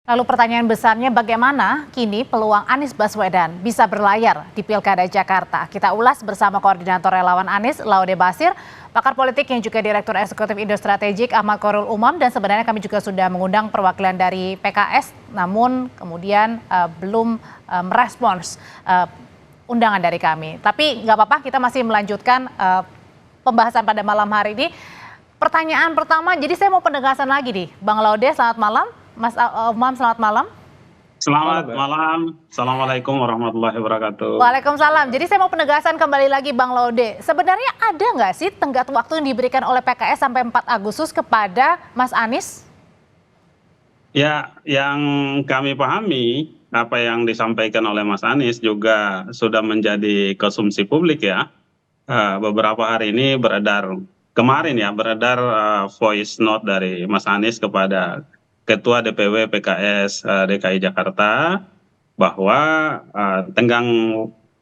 Lalu pertanyaan besarnya bagaimana kini peluang Anies Baswedan bisa berlayar di Pilkada Jakarta? Kita ulas bersama Koordinator Relawan Anies, Laude Basir, pakar politik yang juga Direktur Eksekutif Indo Strategik Ahmad Korul Umam, dan sebenarnya kami juga sudah mengundang perwakilan dari PKS, namun kemudian belum merespons undangan dari kami. Tapi nggak apa-apa, kita masih melanjutkan pembahasan pada malam hari ini. Pertanyaan pertama, jadi saya mau penegasan lagi nih, Bang Laude, selamat malam. Mas Umam, selamat malam. Selamat malam. Assalamualaikum warahmatullahi wabarakatuh. Waalaikumsalam. Jadi saya mau penegasan kembali lagi Bang Laude. Sebenarnya ada nggak sih tenggat waktu yang diberikan oleh PKS sampai 4 Agustus kepada Mas Anies? Ya, yang kami pahami, apa yang disampaikan oleh Mas Anies juga sudah menjadi konsumsi publik ya. Beberapa hari ini kemarin beredar voice note dari Mas Anies kepada Ketua DPW PKS DKI Jakarta, bahwa tenggang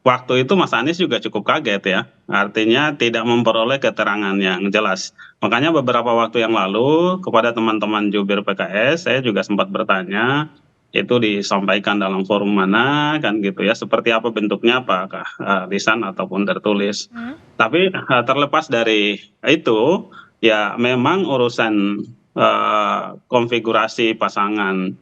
waktu itu Mas Anies juga cukup kaget ya, artinya tidak memperoleh keterangan yang jelas. Makanya beberapa waktu yang lalu kepada teman-teman jubir PKS, saya juga sempat bertanya, itu disampaikan dalam forum mana kan gitu ya, seperti apa bentuknya, apakah lisan ataupun tertulis. Tapi terlepas dari itu, ya memang urusan konfigurasi pasangan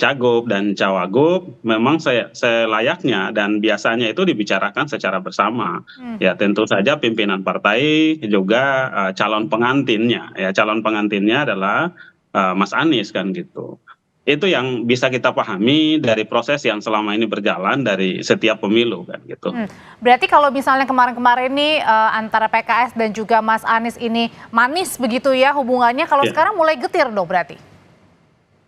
cagup dan cawagup memang selayaknya dan biasanya itu dibicarakan secara bersama. Ya tentu saja pimpinan partai juga calon pengantinnya. Ya calon pengantinnya adalah Mas Anies kan gitu. Itu yang bisa kita pahami dari proses yang selama ini berjalan dari setiap pemilu kan gitu. Berarti kalau misalnya kemarin-kemarin nih antara PKS dan juga Mas Anies ini manis begitu ya hubungannya, kalau sekarang mulai getir dong berarti?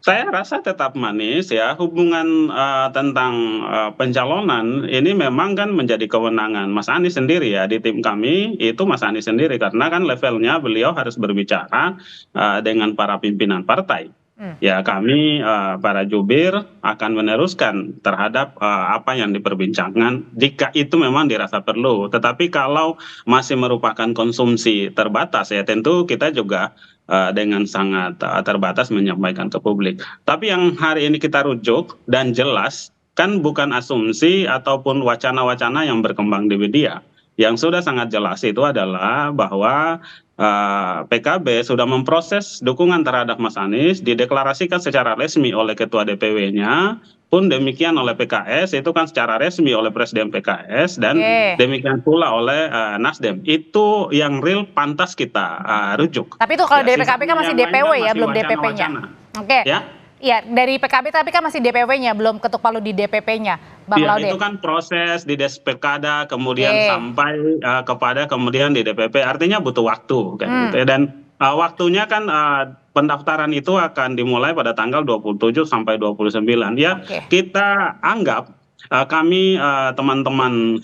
Saya rasa tetap manis ya, hubungan tentang pencalonan ini memang kan menjadi kewenangan Mas Anies sendiri ya, di tim kami itu Mas Anies sendiri, karena kan levelnya beliau harus berbicara dengan para pimpinan partai. Ya kami para jubir akan meneruskan terhadap apa yang diperbincangkan jika itu memang dirasa perlu. Tetapi kalau masih merupakan konsumsi terbatas ya tentu kita juga dengan sangat terbatas menyampaikan ke publik. Tapi yang hari ini kita rujuk dan jelas kan bukan asumsi ataupun wacana-wacana yang berkembang di media. Yang sudah sangat jelas itu adalah bahwa PKB sudah memproses dukungan terhadap Mas Anies, dideklarasikan secara resmi oleh Ketua DPW-nya, pun demikian oleh PKS, itu kan secara resmi oleh Presiden PKS, dan demikian pula oleh Nasdem. Itu yang real pantas kita rujuk. Tapi itu kalau dari PKB kan masih DPW ya, belum DPP-nya. Oke. Ya, dari PKB tapi kan masih DPW-nya, belum ketuk palu di DPP-nya, Bang Laude. Itu kan proses di Despekada, kemudian sampai kepada kemudian di DPP, artinya butuh waktu kan gitu ya. Dan waktunya kan pendaftaran itu akan dimulai pada tanggal 27 sampai 29 ya. Kita anggap kami teman-teman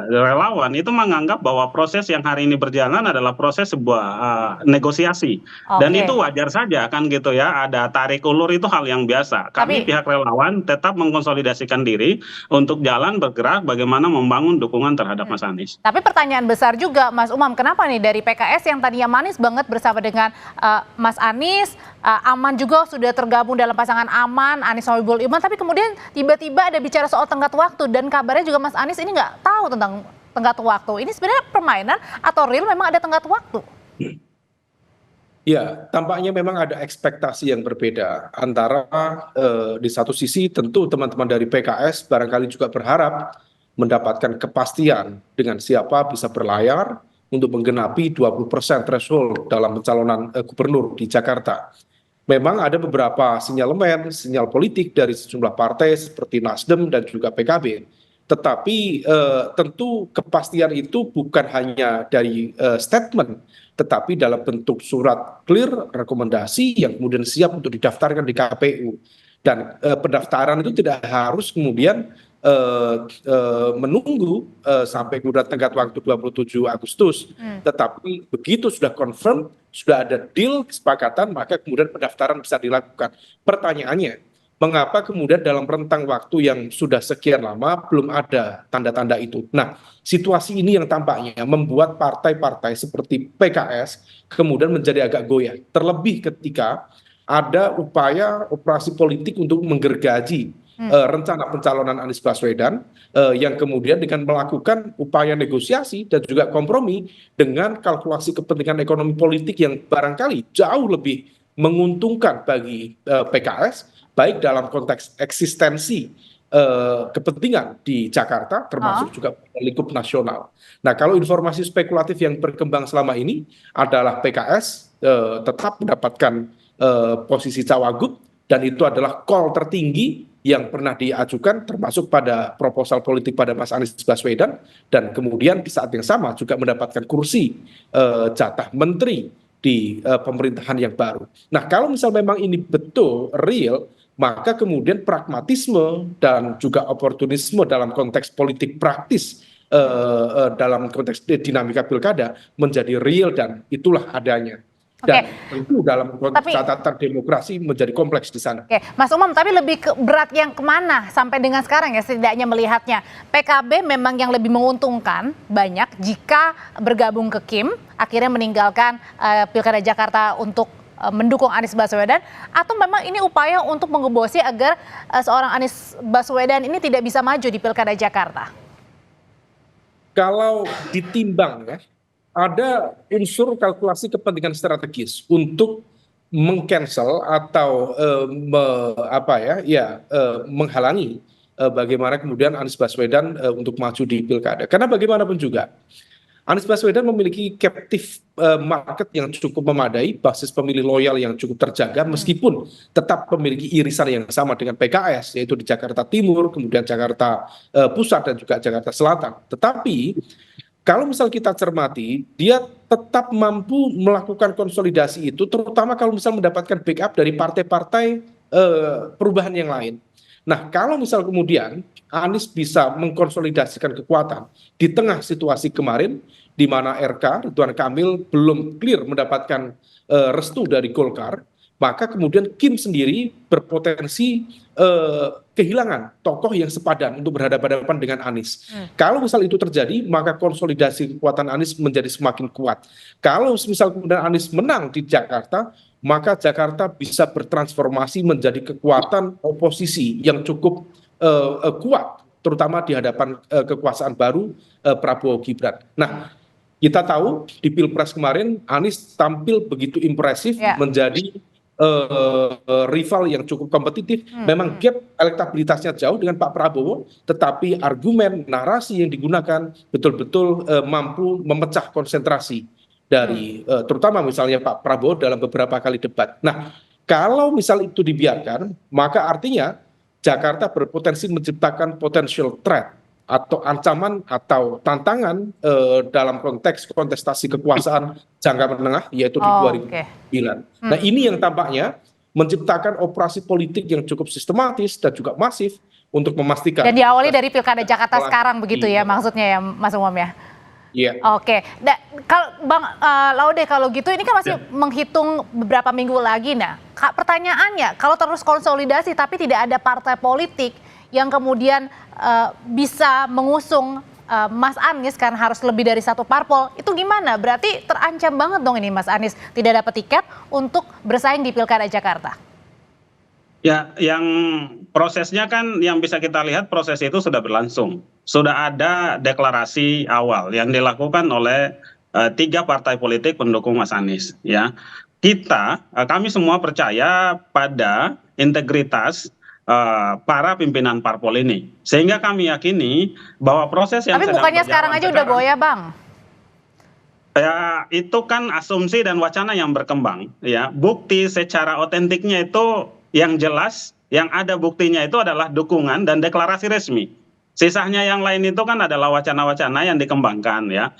relawan itu menganggap bahwa proses yang hari ini berjalan adalah proses sebuah negosiasi, dan itu wajar saja kan gitu ya, ada tarik ulur, itu hal yang biasa. Kami pihak relawan tetap mengkonsolidasikan diri untuk jalan bergerak bagaimana membangun dukungan terhadap Mas Anies. Tapi pertanyaan besar juga Mas Umam, kenapa nih dari PKS yang tadinya manis banget bersama dengan Mas Anies, Aman juga sudah tergabung dalam pasangan Aman, Anies Sohibul Iman, tapi kemudian tiba-tiba ada bicara soal tenggat waktu, dan kabarnya juga Mas Anies ini nggak tahu tentang tenggat waktu. Ini sebenarnya permainan atau real memang ada tenggat waktu? Ya, tampaknya memang ada ekspektasi yang berbeda antara di satu sisi tentu teman-teman dari PKS barangkali juga berharap mendapatkan kepastian dengan siapa bisa berlayar untuk menggenapi 20% threshold dalam pencalonan gubernur di Jakarta. Memang ada beberapa sinyalemen, sinyal politik dari sejumlah partai seperti Nasdem dan juga PKB. Tetapi tentu kepastian itu bukan hanya dari statement, tetapi dalam bentuk surat clear, rekomendasi yang kemudian siap untuk didaftarkan di KPU. Dan pendaftaran itu tidak harus kemudian menunggu sampai kemudian tenggat waktu 27 Agustus. Tetapi begitu sudah confirm, sudah ada deal, kesepakatan, maka kemudian pendaftaran bisa dilakukan. Pertanyaannya, mengapa kemudian dalam rentang waktu yang sudah sekian lama belum ada tanda-tanda itu? Nah, situasi ini yang tampaknya membuat partai-partai seperti PKS kemudian menjadi agak goyah. Terlebih ketika ada upaya operasi politik untuk menggergaji rencana pencalonan Anies Baswedan yang kemudian dengan melakukan upaya negosiasi dan juga kompromi dengan kalkulasi kepentingan ekonomi politik yang barangkali jauh lebih menguntungkan bagi PKS, baik dalam konteks eksistensi kepentingan di Jakarta, termasuk juga lingkup nasional. Nah, kalau informasi spekulatif yang berkembang selama ini adalah PKS tetap mendapatkan posisi cawagup, dan itu adalah call tertinggi yang pernah diajukan termasuk pada proposal politik pada Mas Anies Baswedan, dan kemudian di saat yang sama juga mendapatkan kursi jatah menteri di pemerintahan yang baru. Nah, kalau misal memang ini betul real, maka kemudian pragmatisme dan juga oportunisme dalam konteks politik praktis dalam konteks dinamika pilkada menjadi real, dan itulah adanya. Dan tentu dalam konteks catatan demokrasi menjadi kompleks di sana. Oke, Mas Umam, tapi lebih berat yang kemana sampai dengan sekarang ya setidaknya melihatnya? PKB memang yang lebih menguntungkan banyak jika bergabung ke Kim, akhirnya meninggalkan Pilkada Jakarta untuk mendukung Anies Baswedan, atau memang ini upaya untuk mengebosi agar seorang Anies Baswedan ini tidak bisa maju di Pilkada Jakarta? Kalau ditimbang ya, ada unsur kalkulasi kepentingan strategis untuk mengcancel atau menghalangi bagaimana kemudian Anies Baswedan untuk maju di pilkada. Karena bagaimanapun juga Anies Baswedan memiliki captive market yang cukup memadai, basis pemilih loyal yang cukup terjaga, meskipun tetap memiliki irisan yang sama dengan PKS, yaitu di Jakarta Timur, kemudian Jakarta Pusat, dan juga Jakarta Selatan. Tetapi kalau misal kita cermati, dia tetap mampu melakukan konsolidasi itu, terutama kalau misal mendapatkan backup dari partai-partai perubahan yang lain. Nah, kalau misal kemudian Anies bisa mengkonsolidasikan kekuatan di tengah situasi kemarin, di mana RK, Ridwan Kamil, belum clear mendapatkan restu dari Golkar, maka kemudian Kim sendiri berpotensi kehilangan tokoh yang sepadan untuk berhadapan-hadapan dengan Anies. Kalau misal itu terjadi, maka konsolidasi kekuatan Anies menjadi semakin kuat. Kalau misal kemudian Anies menang di Jakarta, maka Jakarta bisa bertransformasi menjadi kekuatan oposisi yang cukup kuat, terutama di hadapan kekuasaan baru Prabowo Gibran. Nah, kita tahu di Pilpres kemarin Anies tampil begitu impresif, menjadi rival yang cukup kompetitif. Memang gap elektabilitasnya jauh dengan Pak Prabowo, tetapi argumen narasi yang digunakan betul-betul mampu memecah konsentrasi dari terutama misalnya Pak Prabowo dalam beberapa kali debat. Nah, kalau misal itu dibiarkan, maka artinya Jakarta berpotensi menciptakan potential threat atau ancaman atau tantangan dalam konteks kontestasi kekuasaan jangka menengah, yaitu di 2009. Nah, ini yang tampaknya menciptakan operasi politik yang cukup sistematis dan juga masif untuk memastikan. Dan diawali dari Pilkada Jakarta sekarang begitu ya maksudnya ya Mas Umam ya? Iya. Oke, kalau Bang Laude, kalau gitu ini kan masih menghitung beberapa minggu lagi. Nah, pertanyaannya, kalau terus konsolidasi tapi tidak ada partai politik yang kemudian bisa mengusung Mas Anies karena harus lebih dari satu parpol, itu gimana? Berarti terancam banget dong ini Mas Anies tidak dapat tiket untuk bersaing di Pilkada Jakarta. Ya, yang prosesnya kan yang bisa kita lihat proses itu sudah berlangsung. Sudah ada deklarasi awal yang dilakukan oleh 3 partai politik pendukung Mas Anies. Ya, kami semua percaya pada integritas para pimpinan parpol ini, sehingga kami yakini bahwa proses yang tapi bukannya sekarang aja udah goyah, Bang? Ya, itu kan asumsi dan wacana yang berkembang. Ya, bukti secara otentiknya itu yang jelas, yang ada buktinya itu adalah dukungan dan deklarasi resmi. Sisanya yang lain itu kan adalah wacana-wacana yang dikembangkan ya.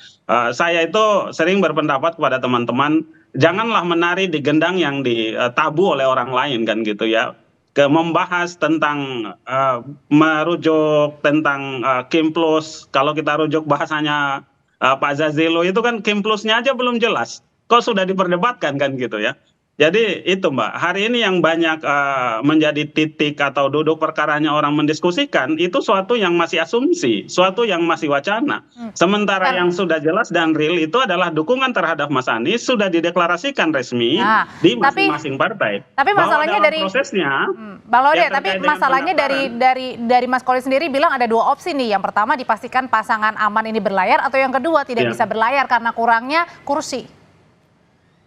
Saya itu sering berpendapat kepada teman-teman, janganlah menari di gendang yang ditabu oleh orang lain kan gitu ya. Membahas tentang merujuk tentang Kim Plus, kalau kita rujuk bahasanya Pak Zazilo itu kan Kim Plusnya aja belum jelas, kok sudah diperdebatkan kan gitu ya. Jadi itu Mbak, hari ini yang banyak menjadi titik atau duduk perkaranya orang mendiskusikan itu suatu yang masih asumsi, suatu yang masih wacana. Sementara yang sudah jelas dan real itu adalah dukungan terhadap Mas Anies sudah dideklarasikan resmi Nah, di tapi masing-masing partai. tapi Bahwa masalahnya dalam dari prosesnya Bang Laude, ya tapi terkait dengan masalahnya pendaftaran. dari Mas Koli sendiri bilang ada dua opsi nih. Yang pertama dipastikan pasangan aman ini berlayar, atau yang kedua tidak Ya. bisa berlayar karena kurangnya kursi.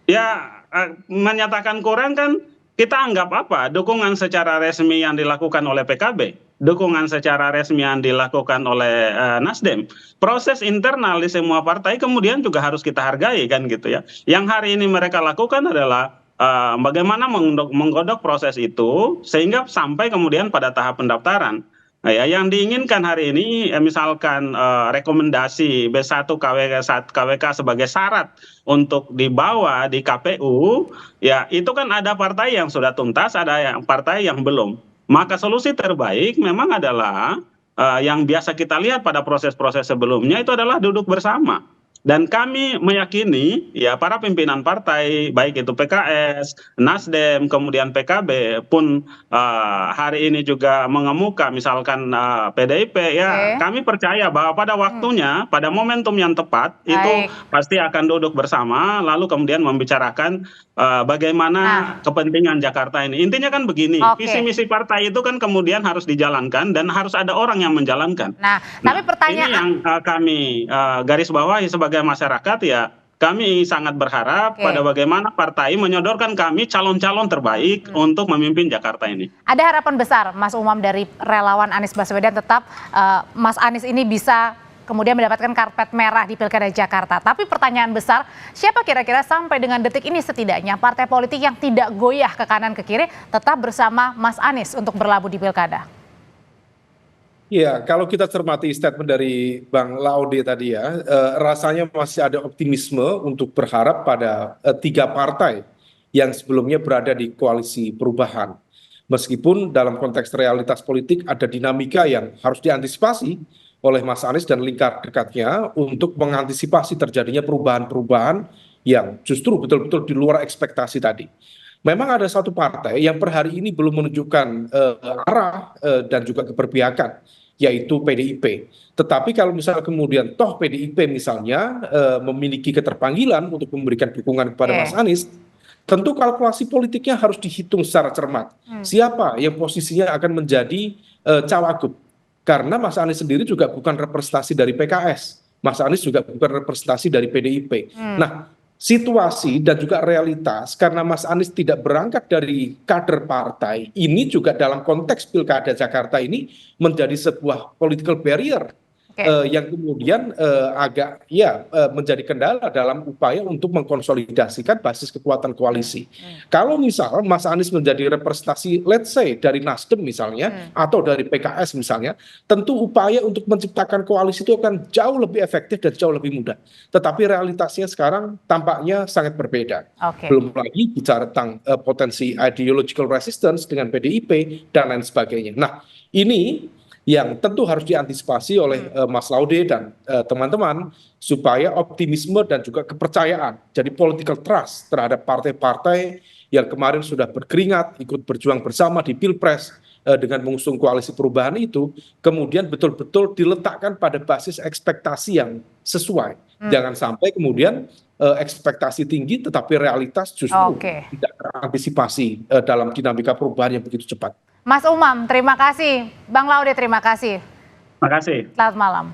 Ya, menyatakan kurang kan kita anggap apa? Dukungan secara resmi yang dilakukan oleh PKB, dukungan secara resmi yang dilakukan oleh Nasdem. Proses internal di semua partai kemudian juga harus kita hargai kan gitu ya. Yang hari ini mereka lakukan adalah bagaimana menggodok proses itu sehingga sampai kemudian pada tahap pendaftaran. Nah, ya, yang diinginkan hari ini misalkan rekomendasi B1 KWK sebagai syarat untuk dibawa di KPU, ya itu kan ada partai yang sudah tuntas, ada yang partai yang belum. Maka solusi terbaik memang adalah yang biasa kita lihat pada proses-proses sebelumnya itu adalah duduk bersama. Dan kami meyakini ya para pimpinan partai baik itu PKS, Nasdem, kemudian PKB pun hari ini juga mengemuka misalkan PDIP ya kami percaya bahwa pada waktunya pada momentum yang tepat itu pasti akan duduk bersama lalu kemudian membicarakan bagaimana kepentingan Jakarta ini. Intinya kan begini, visi misi partai itu kan kemudian harus dijalankan dan harus ada orang yang menjalankan. Nah, tapi pertanyaan ini yang kami garis bawahi sebagai masyarakat ya, kami sangat berharap pada bagaimana partai menyodorkan kami calon-calon terbaik untuk memimpin Jakarta ini. ada harapan besar, Mas Umam, dari relawan Anies Baswedan tetap Mas Anies ini bisa kemudian mendapatkan karpet merah di Pilkada Jakarta. Tapi pertanyaan besar, siapa kira-kira sampai dengan detik ini setidaknya partai politik yang tidak goyah ke kanan ke kiri tetap bersama Mas Anies untuk berlabuh di Pilkada? Ya, kalau kita cermati statement dari Bang Laude tadi ya, rasanya masih ada optimisme untuk berharap pada tiga partai yang sebelumnya berada di koalisi perubahan. Meskipun dalam konteks realitas politik ada dinamika yang harus diantisipasi oleh Mas Anies dan lingkar dekatnya untuk mengantisipasi terjadinya perubahan-perubahan yang justru betul-betul di luar ekspektasi tadi. Memang ada satu partai yang per hari ini belum menunjukkan arah dan juga keberpihakan, yaitu PDIP. Tetapi kalau misalnya kemudian toh PDIP misalnya memiliki keterpanggilan untuk memberikan dukungan kepada Mas Anies, tentu kalkulasi politiknya harus dihitung secara cermat. Siapa yang posisinya akan menjadi cawagup? Karena Mas Anies sendiri juga bukan representasi dari PKS. Mas Anies juga bukan representasi dari PDIP. Nah, situasi dan juga realitas karena Mas Anies tidak berangkat dari kader partai, ini juga dalam konteks Pilkada Jakarta ini menjadi sebuah political barrier yang kemudian agak menjadi kendala dalam upaya untuk mengkonsolidasikan basis kekuatan koalisi. Kalau misal Mas Anies menjadi representasi let's say dari Nasdem misalnya atau dari PKS misalnya, tentu upaya untuk menciptakan koalisi itu akan jauh lebih efektif dan jauh lebih mudah. Tetapi realitasnya sekarang tampaknya sangat berbeda. Belum lagi bicara tentang potensi ideological resistance dengan PDIP dan lain sebagainya. Nah, ini yang tentu harus diantisipasi oleh Mas Laude dan teman-teman supaya optimisme dan juga kepercayaan, jadi political trust terhadap partai-partai yang kemarin sudah berkeringat ikut berjuang bersama di Pilpres dengan mengusung koalisi perubahan itu kemudian betul-betul diletakkan pada basis ekspektasi yang sesuai. Jangan sampai kemudian ekspektasi tinggi tetapi realitas justru tidak terantisipasi dalam dinamika perubahan yang begitu cepat. Mas Umam, terima kasih. Bang Laude, terima kasih. Terima kasih. Selamat malam.